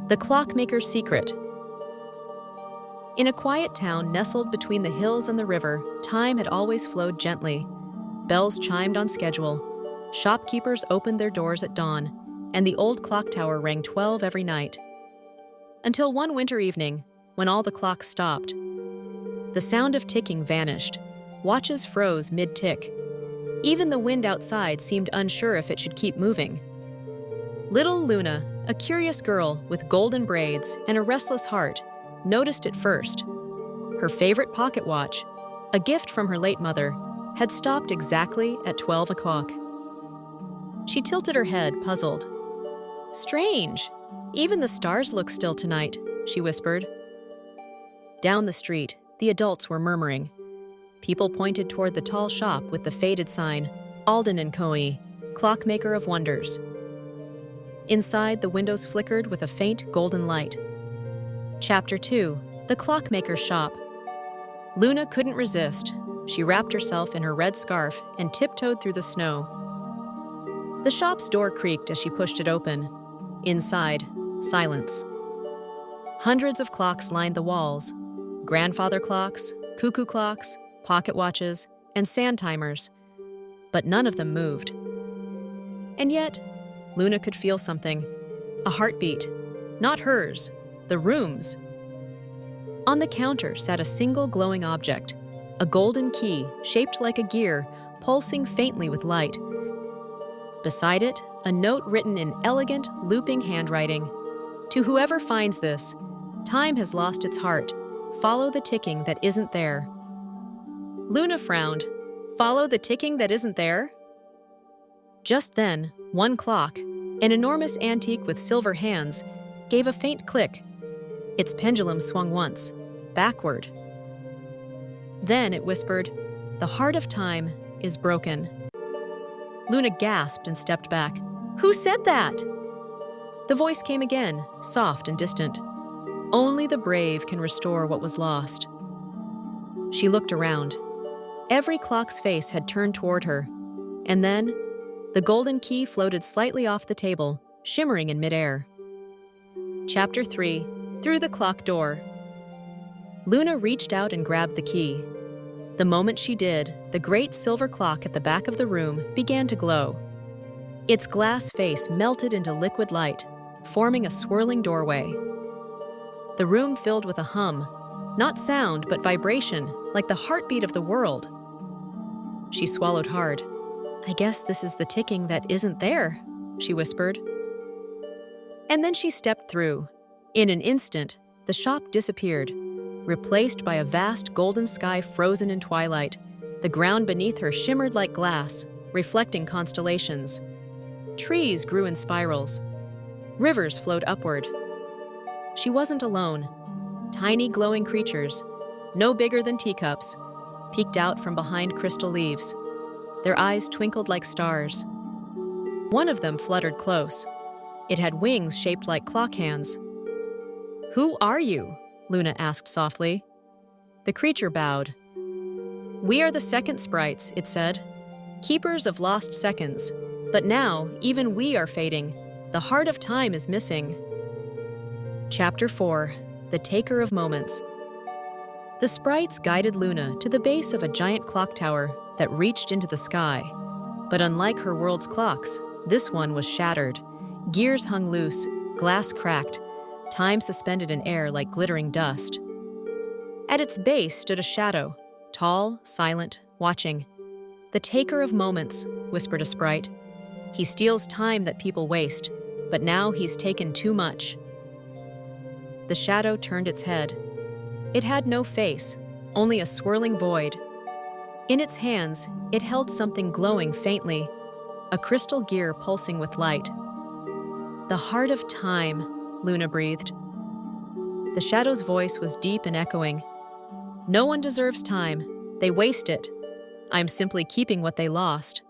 The Clockmaker's Secret. In a quiet town nestled between the hills and the river, time had always flowed gently. Bells chimed on schedule. Shopkeepers opened their doors at dawn, and the old clock tower rang 12 every night. Until one winter evening, when all the clocks stopped. The sound of ticking vanished. Watches froze mid-tick. Even the wind outside seemed unsure if it should keep moving. Little Luna, a curious girl with golden braids and a restless heart, noticed it first. Her favorite pocket watch, a gift from her late mother, had stopped exactly at 12 o'clock. She tilted her head, puzzled. "Strange. Even the stars look still tonight," she whispered. Down the street, the adults were murmuring. People pointed toward the tall shop with the faded sign, Alden & Co., Clockmaker of Wonders. Inside, the windows flickered with a faint golden light. Chapter 2. The Clockmaker's Shop. Luna couldn't resist. She wrapped herself in her red scarf and tiptoed through the snow. The shop's door creaked as she pushed it open. Inside, silence. Hundreds of clocks lined the walls. Grandfather clocks, cuckoo clocks, pocket watches, and sand timers. But none of them moved. And yet, Luna could feel something. A heartbeat. Not hers. The room's. On the counter sat a single glowing object. A golden key, shaped like a gear, pulsing faintly with light. Beside it, a note written in elegant, looping handwriting. To whoever finds this, time has lost its heart. Follow the ticking that isn't there. Luna frowned. Follow the ticking that isn't there? Just then, one clock, an enormous antique with silver hands, gave a faint click. Its pendulum swung once, backward. Then it whispered, "The heart of time is broken." Luna gasped and stepped back. "Who said that?" The voice came again, soft and distant. "Only the brave can restore what was lost." She looked around. Every clock's face had turned toward her. And then, the golden key floated slightly off the table, shimmering in midair. Chapter 3. Through the clock door. Luna reached out and grabbed the key. The moment she did, the great silver clock at the back of the room began to glow. Its glass face melted into liquid light, forming a swirling doorway. The room filled with a hum, not sound but vibration, like the heartbeat of the world. She swallowed hard. "I guess this is the ticking that isn't there," she whispered. And then she stepped through. In an instant, the shop disappeared, replaced by a vast golden sky frozen in twilight. The ground beneath her shimmered like glass, reflecting constellations. Trees grew in spirals. Rivers flowed upward. She wasn't alone. Tiny glowing creatures, no bigger than teacups, peeked out from behind crystal leaves. Their eyes twinkled like stars. One of them fluttered close. It had wings shaped like clock hands. "Who are you?" Luna asked softly. The creature bowed. "We are the second sprites," it said. "Keepers of lost seconds. But now, even we are fading. The heart of time is missing." Chapter 4. The Taker of Moments. The sprites guided Luna to the base of a giant clock tower that reached into the sky. But unlike her world's clocks, this one was shattered. Gears hung loose, glass cracked, time suspended in air like glittering dust. At its base stood a shadow, tall, silent, watching. "The Taker of Moments," whispered a sprite. "He steals time that people waste, but now he's taken too much." The shadow turned its head. It had no face, only a swirling void. In its hands, it held something glowing faintly, a crystal gear pulsing with light. "The heart of time," Luna breathed. The shadow's voice was deep and echoing. "No one deserves time. They waste it. I'm simply keeping what they lost."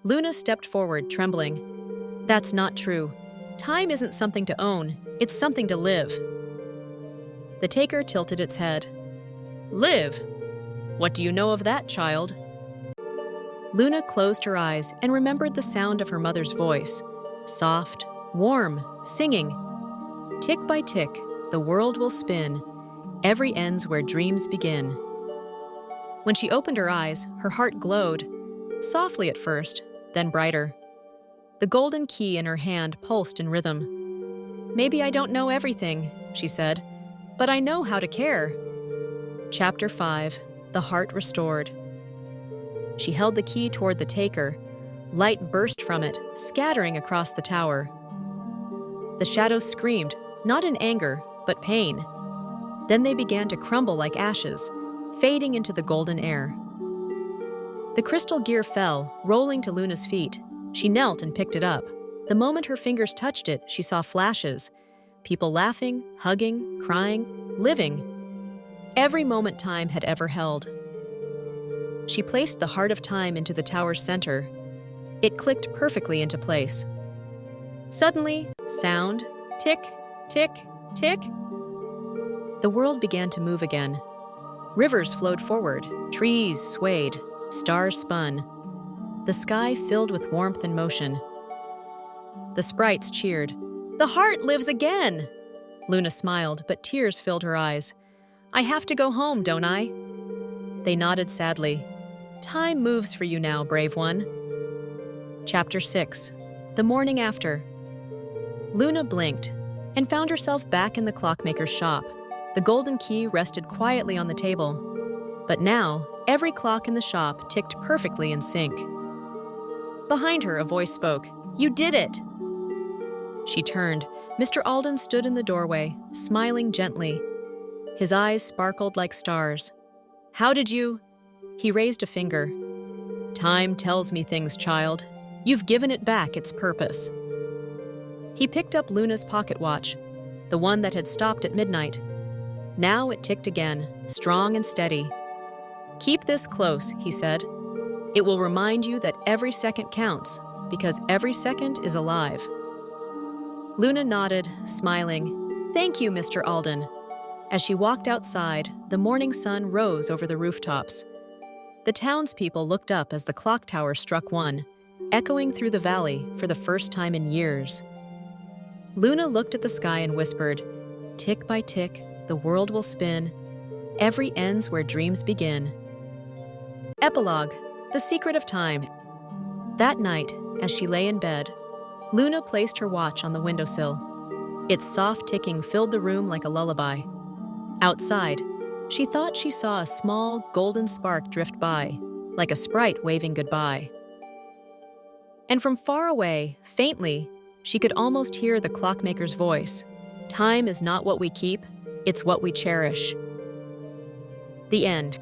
Luna stepped forward, trembling. "That's not true. Time isn't something to own. It's something to live." The taker tilted its head. "Live? What do you know of that, child?" Luna closed her eyes and remembered the sound of her mother's voice. Soft, warm, singing. Tick by tick, the world will spin. Every ends where dreams begin. When she opened her eyes, her heart glowed, softly at first, then brighter. The golden key in her hand pulsed in rhythm. "Maybe I don't know everything," she said, "but I know how to care." Chapter 5. The Heart Restored. She held the key toward the taker. Light burst from it, scattering across the tower. The shadows screamed, not in anger, but pain. Then they began to crumble like ashes, fading into the golden air. The crystal gear fell, rolling to Luna's feet. She knelt and picked it up. The moment her fingers touched it, she saw flashes. People laughing, hugging, crying, living. Every moment time had ever held. She placed the heart of time into the tower's center. It clicked perfectly into place. Suddenly, sound, tick, tick, tick. The world began to move again. Rivers flowed forward, trees swayed, stars spun. The sky filled with warmth and motion. The sprites cheered. "The heart lives again!" Luna smiled, but tears filled her eyes. "I have to go home, don't I?" They nodded sadly. "Time moves for you now, brave one." Chapter 6. The morning after. Luna blinked and found herself back in the clockmaker's shop. The golden key rested quietly on the table. But now, every clock in the shop ticked perfectly in sync. Behind her, a voice spoke. "You did it!" She turned. Mr. Alden stood in the doorway, smiling gently. His eyes sparkled like stars. "How did you—" He raised a finger. "Time tells me things, child. You've given it back its purpose." He picked up Luna's pocket watch, the one that had stopped at midnight. Now it ticked again, strong and steady. "Keep this close," he said. "It will remind you that every second counts, because every second is alive." Luna nodded, smiling. "Thank you, Mr. Alden." As she walked outside, the morning sun rose over the rooftops. The townspeople looked up as the clock tower struck one, echoing through the valley for the first time in years. Luna looked at the sky and whispered, "Tick by tick, the world will spin. Every ends where dreams begin." Epilogue: The Secret of Time. That night, as she lay in bed, Luna placed her watch on the windowsill. Its soft ticking filled the room like a lullaby. Outside, she thought she saw a small, golden spark drift by, like a sprite waving goodbye. And from far away, faintly, she could almost hear the clockmaker's voice. "Time is not what we keep, it's what we cherish." The end.